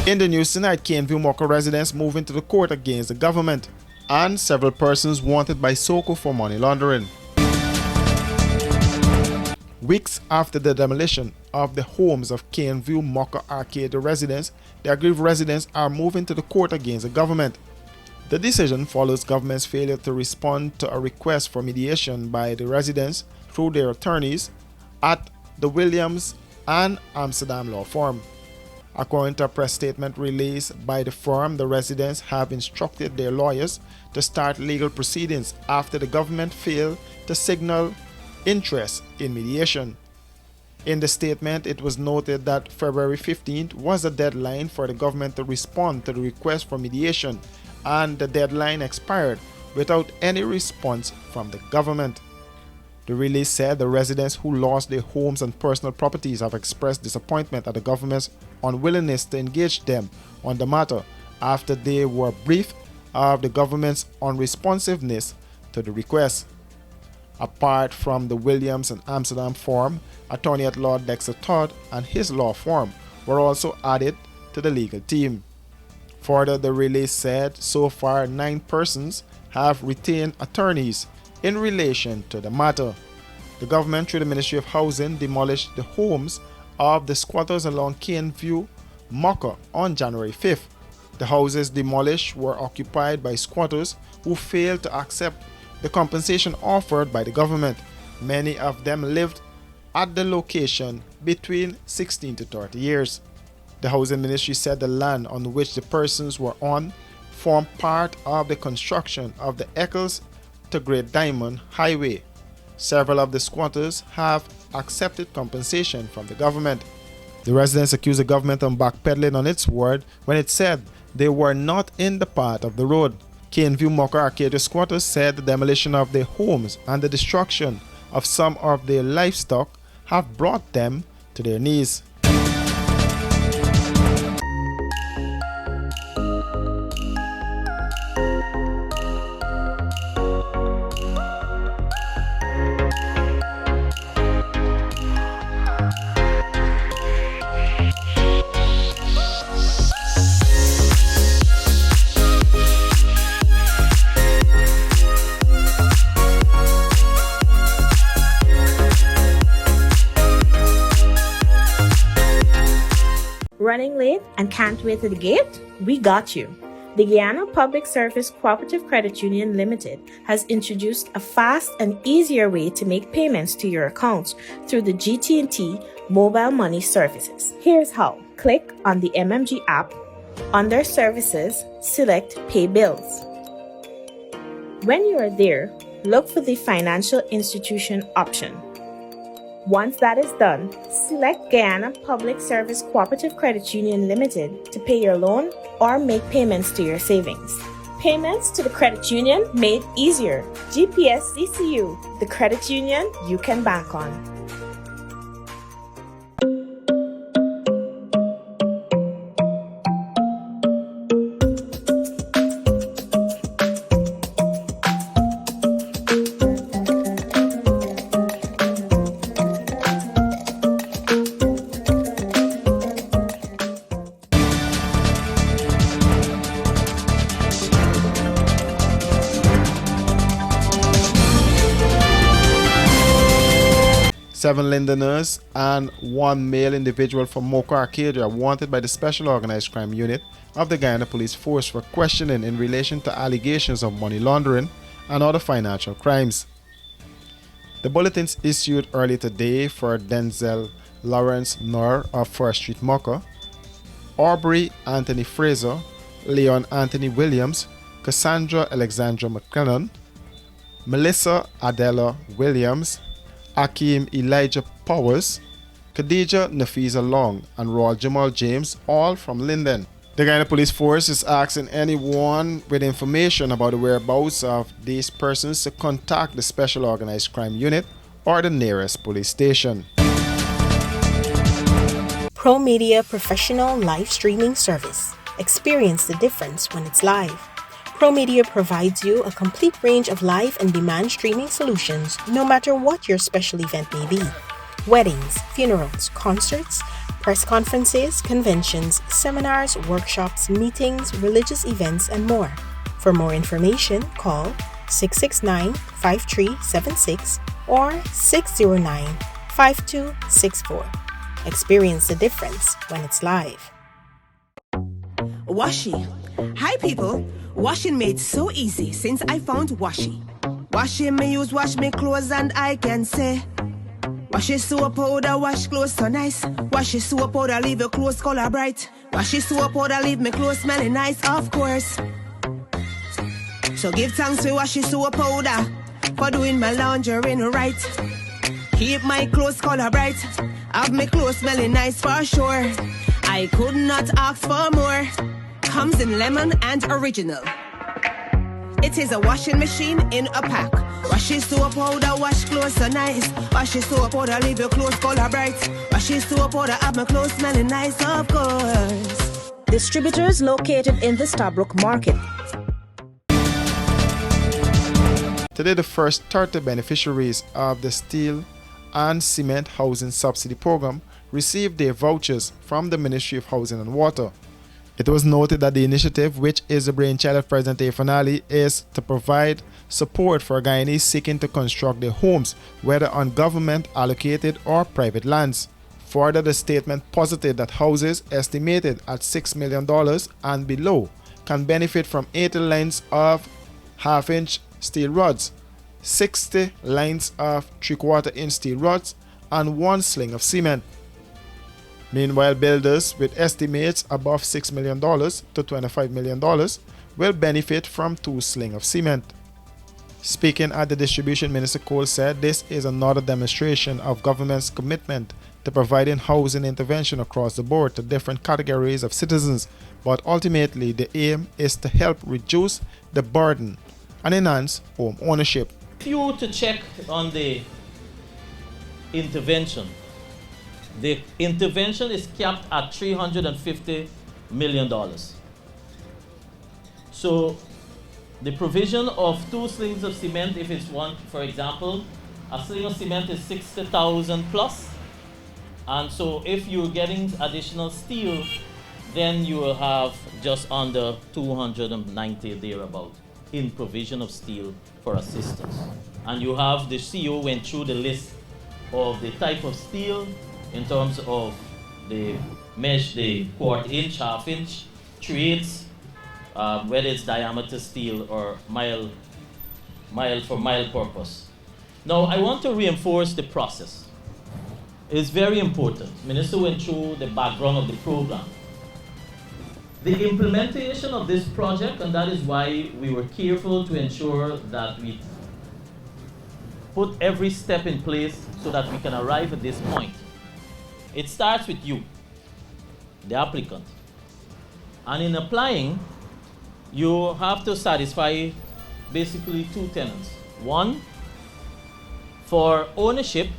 In the news tonight, Caneview Mocha residents move into the court against the government, and several persons wanted by SOCO for money laundering. Weeks after the demolition of the homes of Caneview Mocha Arcade residents, the aggrieved residents are moving to the court against the government. The decision follows government's failure to respond to a request for mediation by the residents through their attorneys at the Williams and Amsterdam law firm. According to a press statement released by the firm, the residents have instructed their lawyers to start legal proceedings after the government failed to signal interest in mediation. In the statement, it was noted that February 15th was the deadline for the government to respond to the request for mediation, and the deadline expired without any response from the government. The release said the residents who lost their homes and personal properties have expressed disappointment at the government's unwillingness to engage them on the matter after they were briefed of the government's unresponsiveness to the request. Apart from the Williams and Amsterdam firm, attorney at law Dexter Todd and his law firm were also added to the legal team. Further, the release said so far 9 persons have retained attorneys in relation to the matter. The government, through the Ministry of Housing, demolished the homes of the squatters along Caneview Mocha on January 5th. The houses demolished were occupied by squatters who failed to accept the compensation offered by the government. Many of them lived at the location between 16 to 30 years. The Housing Ministry said the land on which the persons were on formed part of the construction of the Eccles to Great Diamond Highway. Several of the squatters have accepted compensation from the government. The residents accused the government of backpedaling on its word when it said they were not in the path of the road. Caneview Mocha Arcade squatters said the demolition of their homes and the destruction of some of their livestock have brought them to their knees. Running late and can't wait to the gate? We got you. The Guyana Public Service Cooperative Credit Union Limited has introduced a fast and easier way to make payments to your accounts through the GT&T mobile money services. Here's how. Click on the MMG app. Under Services, select Pay Bills. When you are there, look for the Financial Institution option. Once that is done, select Guyana Public Service Cooperative Credit Union Limited to pay your loan or make payments to your savings. Payments to the credit union made easier. GPS CCU, the credit union you can bank on. 7 Londoners and 1 male individual from Mocha Arcadia wanted by the Special Organized Crime Unit of the Guyana Police Force for questioning in relation to allegations of money laundering and other financial crimes. The bulletins issued early today for Denzel Lawrence Nur of First Street Mocha, Aubrey Anthony Fraser, Leon Anthony Williams, Cassandra Alexandra McClellan, Melissa Adela Williams, Akeem Elijah Powers, Khadija Nafisa Long, and Royal Jamal James, all from Linden. The Guyana Police Force is asking anyone with information about the whereabouts of these persons to contact the Special Organized Crime Unit or the nearest police station. Pro Media Professional Live Streaming Service. Experience the difference when it's live. ProMedia provides you a complete range of live and demand streaming solutions no matter what your special event may be. Weddings, funerals, concerts, press conferences, conventions, seminars, workshops, meetings, religious events, and more. For more information, call 669-5376 or 609-5264. Experience the difference when it's live. Washi. Hi people. Washing made so easy since I found Washi. Washing me use wash me clothes and I can say Washi soap powder wash clothes so nice. Washi soap powder leave your clothes color bright. Washi soap powder leave me clothes smelling nice, of course. So give thanks to Washi soap powder for doing my laundry right. Keep my clothes color bright. Have my clothes smelling nice for sure. I could not ask for more. Comes in lemon and original. It is a washing machine in a pack. Washi soap powder wash clothes so nice. Washi soap powder leave your clothes color bright. Washi soap powder have my clothes smelling nice, of course. Distributors located in the Stabrook Market. Today, the first 30 beneficiaries of the Steel and Cement Housing Subsidy Program received their vouchers from the Ministry of Housing and Water. It was noted that the initiative, which is the brainchild of President Afanali, is to provide support for Guyanese seeking to construct their homes, whether on government allocated or private lands. Further, the statement posited that houses estimated at $6 million and below can benefit from 80 lines of half-inch steel rods, 60 lines of 3/4-inch steel rods, and 1 sling of cement. Meanwhile, builders with estimates above $6 million to $25 million will benefit from 2 slings of cement. Speaking at the distribution, Minister Cole said this is another demonstration of government's commitment to providing housing intervention across the board to different categories of citizens, but ultimately the aim is to help reduce the burden and enhance home ownership. If you were to check on the intervention is capped at $350 million. So the provision of 2 slings of cement, if it's one, for example, a sling of cement is 60,000 plus. And so if you're getting additional steel, then you will have just under 290 thereabout in provision of steel for assistance. And you have the CEO went through the list of the type of steel in terms of the mesh, the 1/4-inch, half-inch, 3/8, whether it's diameter steel or mile purpose. Now, I want to reinforce the process. It's very important. Minister went through the background of the program. The implementation of this project, and that is why we were careful to ensure that we put every step in place so that we can arrive at this point. It starts with you, the applicant. And in applying, you have to satisfy basically 2 tenets. One, for ownership,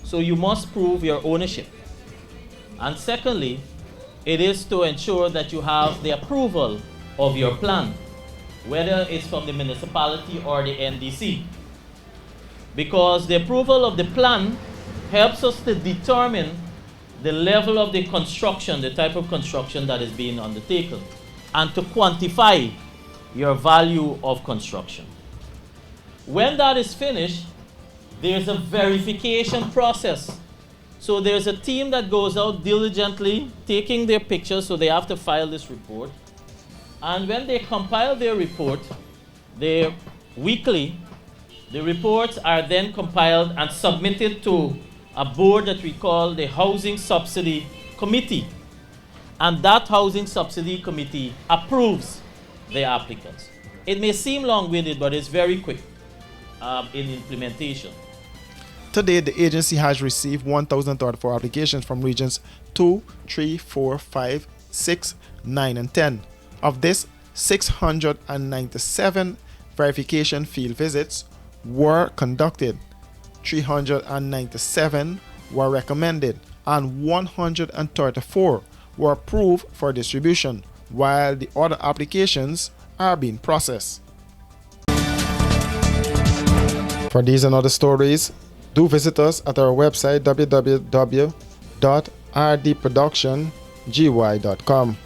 so you must prove your ownership. And secondly, it is to ensure that you have the approval of your plan, whether it's from the municipality or the NDC. Because the approval of the plan helps us to determine the level of the construction, the type of construction that is being undertaken, and to quantify your value of construction. When that is finished, there's a verification process. So there's a team that goes out diligently taking their pictures, so they have to file this report. And when they compile their report, weekly, the reports are then compiled and submitted to a board that we call the Housing Subsidy Committee. And that Housing Subsidy Committee approves the applicants. It may seem long-winded, but it's very quick in implementation. Today, the agency has received 1,034 applications from regions 2, 3, 4, 5, 6, 9, and 10. Of this, 697 verification field visits were conducted, 397 were recommended, and 134 were approved for distribution, while the other applications are being processed. For these and other stories, do visit us at our website www.rdproductiongy.com.